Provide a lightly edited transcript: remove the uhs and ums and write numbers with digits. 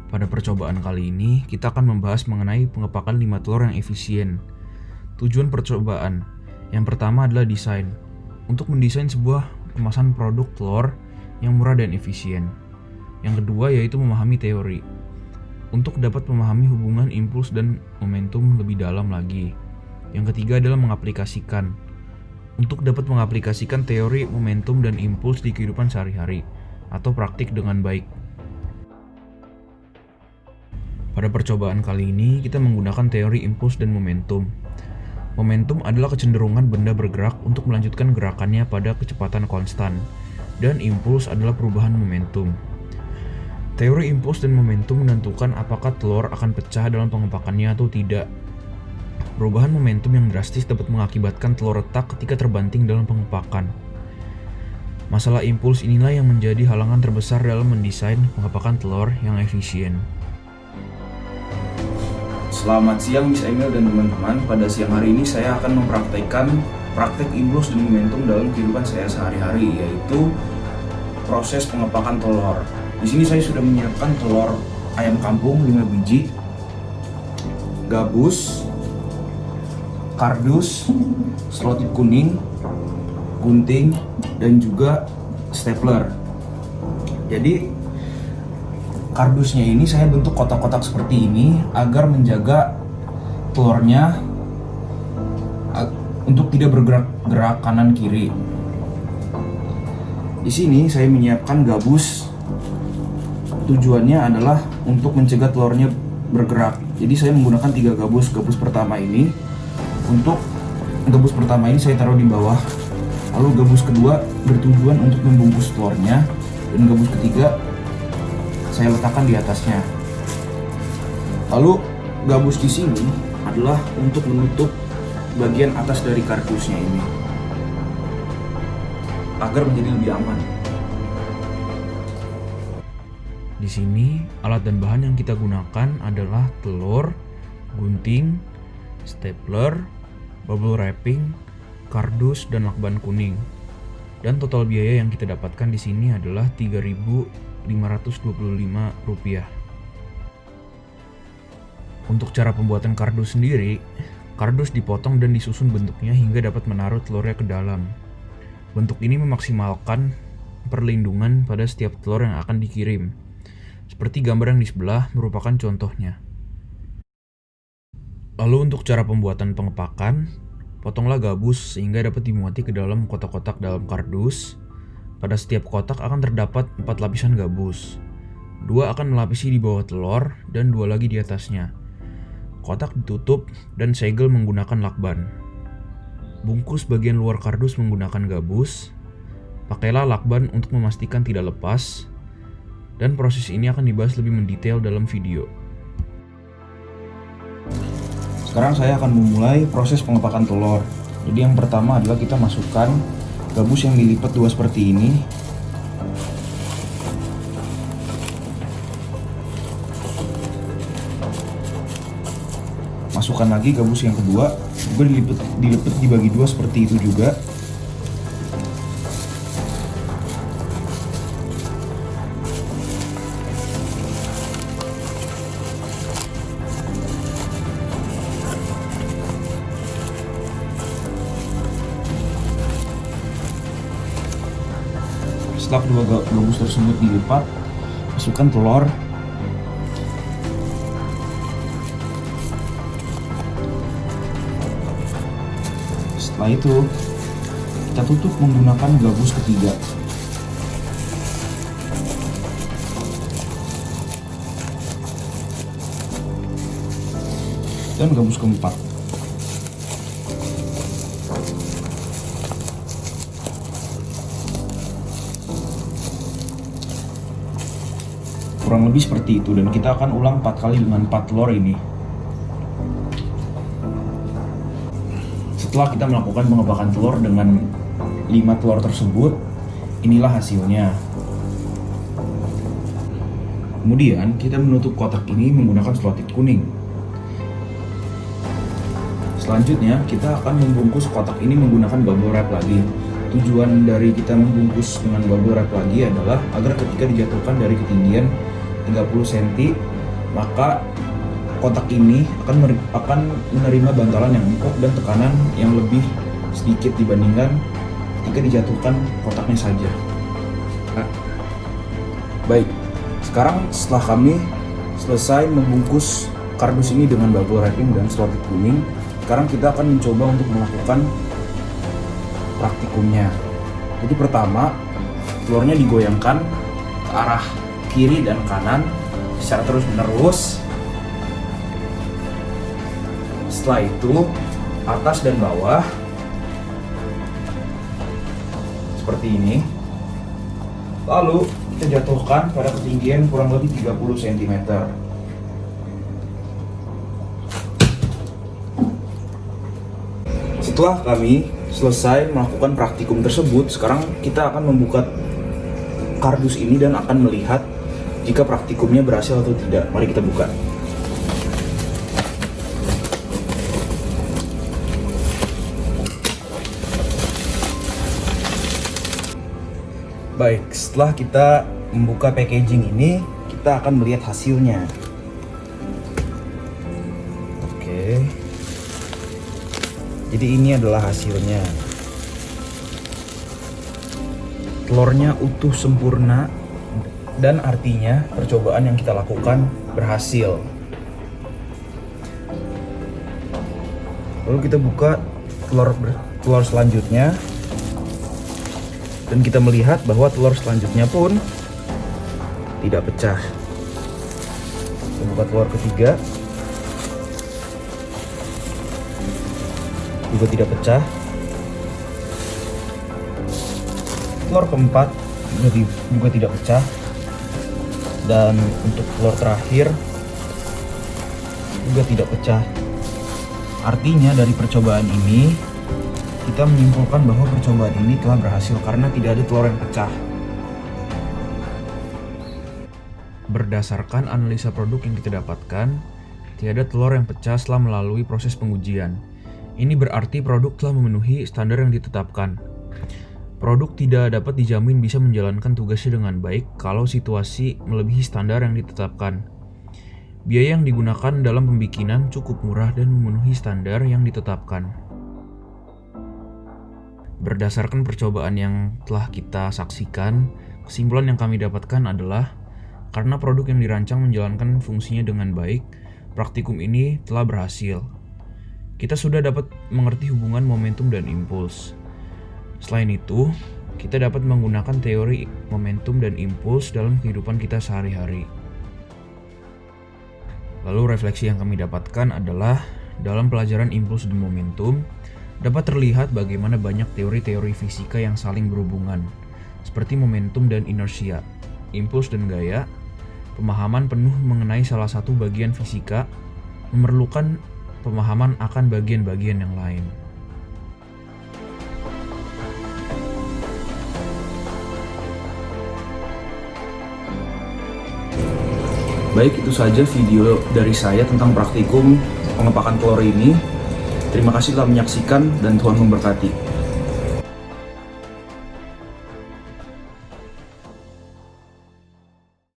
Pada percobaan kali ini, kita akan membahas mengenai pengepakan 5 telur yang efisien. Tujuan percobaan yang pertama adalah desain. Untuk mendesain sebuah kemasan produk telur yang murah dan efisien. Yang kedua yaitu memahami teori. Untuk dapat memahami hubungan impuls dan momentum lebih dalam lagi. Yang ketiga adalah mengaplikasikan. Untuk dapat mengaplikasikan teori, momentum, dan impuls di kehidupan sehari-hari atau praktik dengan baik. Pada percobaan kali ini, kita menggunakan teori impuls dan momentum. Momentum adalah kecenderungan benda bergerak untuk melanjutkan gerakannya pada kecepatan konstan, dan impuls adalah perubahan momentum. Teori impuls dan momentum menentukan apakah telur akan pecah dalam pengepakannya atau tidak. Perubahan momentum yang drastis dapat mengakibatkan telur retak ketika terbanting dalam pengepakan. Masalah impuls inilah yang menjadi halangan terbesar dalam mendesain pengepakan telur yang efisien. Selamat siang Miss Emil dan teman-teman. Pada siang hari ini saya akan mempraktekkan praktek impuls dan momentum dalam kehidupan saya sehari-hari, yaitu proses pengepakan telur. Di sini saya sudah menyiapkan telur ayam kampung 5 biji, gabus, kardus, selotip kuning, gunting, dan juga stapler. Jadi kardusnya ini saya bentuk kotak-kotak seperti ini agar menjaga telurnya untuk tidak bergerak kanan kiri. Di sini saya menyiapkan gabus. Tujuannya adalah untuk mencegah telurnya bergerak. Jadi saya menggunakan 3 gabus. Gabus pertama ini saya taruh di bawah. Lalu gabus kedua bertujuan untuk membungkus telurnya, dan gabus ketiga saya letakkan di atasnya. Lalu gabus di sini adalah untuk menutup bagian atas dari kardusnya ini agar menjadi lebih aman. Di sini, alat dan bahan yang kita gunakan adalah telur, gunting, stapler, bubble wrapping, kardus, dan lakban kuning. Dan total biaya yang kita dapatkan di sini adalah Rp3.525. Untuk cara pembuatan kardus sendiri, kardus dipotong dan disusun bentuknya hingga dapat menaruh telurnya ke dalam. Bentuk ini memaksimalkan perlindungan pada setiap telur yang akan dikirim. Seperti gambar yang di sebelah merupakan contohnya. Lalu untuk cara pembuatan pengepakan, potonglah gabus sehingga dapat dimuati ke dalam kotak-kotak dalam kardus. Pada setiap kotak akan terdapat 4 lapisan gabus. 2 akan melapisi di bawah telur dan 2 lagi di atasnya. Kotak ditutup dan segel menggunakan lakban. Bungkus bagian luar kardus menggunakan gabus. Pakailah lakban untuk memastikan tidak lepas. Dan proses ini akan dibahas lebih mendetail dalam video. Sekarang saya akan memulai proses pengepakan telur. Jadi yang pertama adalah kita masukkan gabus yang dilipat 2 seperti ini. Masukkan lagi gabus yang kedua, juga dilipat dibagi 2 seperti itu juga. Setelah kedua gabus tersebut dilipat, masukkan telur. Setelah itu, kita tutup menggunakan gabus ketiga. Dan gabus keempat. Kurang lebih seperti itu, dan kita akan ulang 4 kali dengan 4 telur ini. Setelah kita melakukan pengepakan telur dengan 5 telur tersebut, inilah hasilnya. Kemudian kita menutup kotak ini menggunakan selotip kuning. Selanjutnya kita akan membungkus kotak ini menggunakan bubble wrap lagi. Tujuan dari kita membungkus dengan bubble wrap lagi adalah agar ketika dijatuhkan dari ketinggian 30 cm maka kotak ini akan menerima bantalan yang empuk dan tekanan yang lebih sedikit dibandingkan ketika dijatuhkan kotaknya saja. Baik, sekarang setelah kami selesai membungkus kardus ini dengan bubble wrapping dan selotip kuning, sekarang kita akan mencoba untuk melakukan praktikumnya. Jadi pertama, telurnya digoyangkan ke arah kiri dan kanan secara terus menerus. Setelah itu, atas dan bawah seperti ini. Lalu kita jatuhkan pada ketinggian kurang lebih 30 cm. Setelah kami selesai melakukan praktikum tersebut, sekarang kita akan membuka kardus ini dan akan melihat jika praktikumnya berhasil atau tidak. Mari kita buka. Baik, setelah kita membuka packaging ini, kita akan melihat hasilnya. Oke. Jadi ini adalah hasilnya. Telurnya utuh sempurna dan artinya percobaan yang kita lakukan berhasil. Lalu kita buka telur selanjutnya. Dan kita melihat bahwa telur selanjutnya pun tidak pecah. Kita buka telur ketiga, juga tidak pecah. Telur keempat juga tidak pecah. Dan untuk telur terakhir juga tidak pecah. Artinya dari percobaan ini kita menyimpulkan bahwa percobaan ini telah berhasil karena tidak ada telur yang pecah. Berdasarkan analisa produk yang kita dapatkan, tiada telur yang pecah setelah melalui proses pengujian. Ini berarti produk telah memenuhi standar yang ditetapkan. Produk tidak dapat dijamin bisa menjalankan tugasnya dengan baik kalau situasi melebihi standar yang ditetapkan. Biaya yang digunakan dalam pembikinan cukup murah dan memenuhi standar yang ditetapkan. Berdasarkan percobaan yang telah kita saksikan, kesimpulan yang kami dapatkan adalah karena produk yang dirancang menjalankan fungsinya dengan baik, praktikum ini telah berhasil. Kita sudah dapat mengerti hubungan momentum dan impuls. Selain itu, kita dapat menggunakan teori momentum dan impuls dalam kehidupan kita sehari-hari. Lalu refleksi yang kami dapatkan adalah dalam pelajaran impuls dan momentum, dapat terlihat bagaimana banyak teori-teori fisika yang saling berhubungan, seperti momentum dan inersia, impuls dan gaya. Pemahaman penuh mengenai salah satu bagian fisika memerlukan pemahaman akan bagian-bagian yang lain. Baik, itu saja video dari saya tentang praktikum pengepakan telur ini. Terima kasih telah menyaksikan dan Tuhan memberkati.